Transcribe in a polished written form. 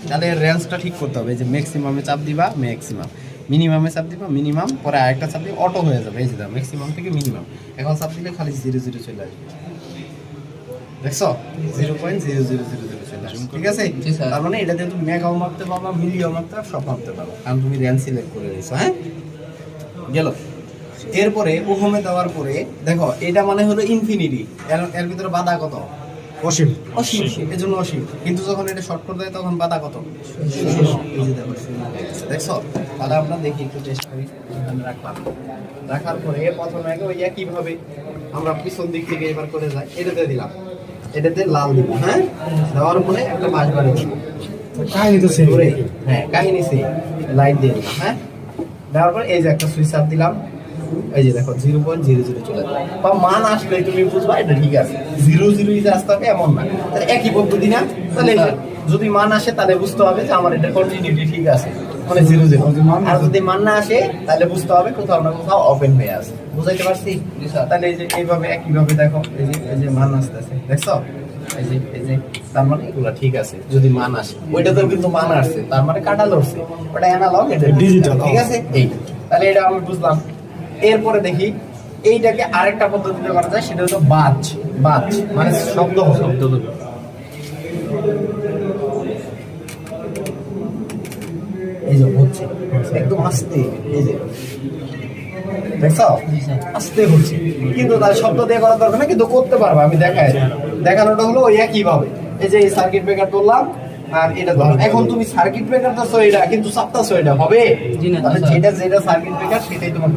তাহলে রেঞ্জটা ঠিক করতে হবে, যে ম্যাক্সিমামে চাপ দিবা ম্যাক্সিমাম, মিনিমামে চাপ দিবা মিনিমাম, পরে আরেকটা চাপ দিলে অটো হয়ে যাবে। এই যে ম্যাক্সিমাম থেকে মিনিমাম, এখন চাপ দিলে খালি 0 চলে আসবে, দেখছো 0.0000 চলে আসবে। ঠিক আছে, তার মানে এটা দিয়ে তুমি মেগাও মাপতে পারবা, মিলিও মাপতে পারবা, সব মাপতে পারো, কারণ তুমি রেঞ্জ সিলেক্ট করে দিয়েছো। হ্যাঁ, গেল। এরপরে ওহমে দেওয়ার পরে দেখো এটা মানে হলো ইনফিনিটি, এর ভিতরে বাধা কত? অসীম। অসীম, এর জন্য অসীম। কিন্তু যখন এটা শর্ট করে দেয় তখন বাধা কত? এই যে দেখো, দেখছো? তাহলে আমরা দেখি একটু টেস্ট করি। এখানে রাখলাম, রাখার পরে প্রথমে আগে ওই একইভাবে আমরা পিছন দিক থেকে এবার করে যাই, এটাতে দিলাম, এটাতে লাল দিব। হ্যাঁ, দেওয়ার পরে একটা বাঁশ বাড়ি দিব। কাহিনী তো সেম। হ্যাঁ, কাহিনী সেম। লাইট দিয়ে দিলাম। হ্যাঁ, দেওয়ার পরে এই যে একটা সুইচ আপ দিলাম, এই যে দেখো 0.00 চলে যাবে, বা মান আসলে তুমি বুঝবা এটা ঠিক আছে। 00 যে আসতে হবে এমন না, তাহলে একই পদ্ধতি না। তাহলে যদি মান আসে তাহলে বুঝতে হবে যে আমার এটা কন্টিনিউটি ঠিক আছে, মানে 00। আর যদি মান না আসে তাহলে বুঝতে হবে কোথাও না কোথাও ওপেন হয়ে আছে। বুঝাইতে পারছি? তাহলে এই যে এইভাবে একইভাবে দেখো, এই যে মান আসতেছে, দেখছো? এই যে তার মানে এগুলো ঠিক আছে যদি মান আসে। ওইটাতেও কিন্তু মান আসছে, তার মানে কাটা লড়ছে, ওটা অ্যানালগ, এটা ডিজিটাল। ঠিক আছে, এই তাহলে এটা আমি বুঝলাম। এরপরে দেখি এইটাকে আরেকটা পদ্ধতিতে করা যায়, সেটা হলো বাজ। বাজ মানে শব্দ এই যে হচ্ছে একদম আস্তে, এই যে দেখছো আস্তে হচ্ছে, কিন্তু তার শব্দ দিয়ে করা দরকার না, কিন্তু করতে পারবো আমি। দেখানোটা হলো ওই একইভাবে, এই যে সার্কিট ব্রেকার তুললাম আর এটা ধরো। এখন তুমি সার্কিট ব্রেকার তো এটা কিন্তু চাপতাছো, এটা হবে যেটা সার্কিট ব্রেকার সেটাই তোমাকে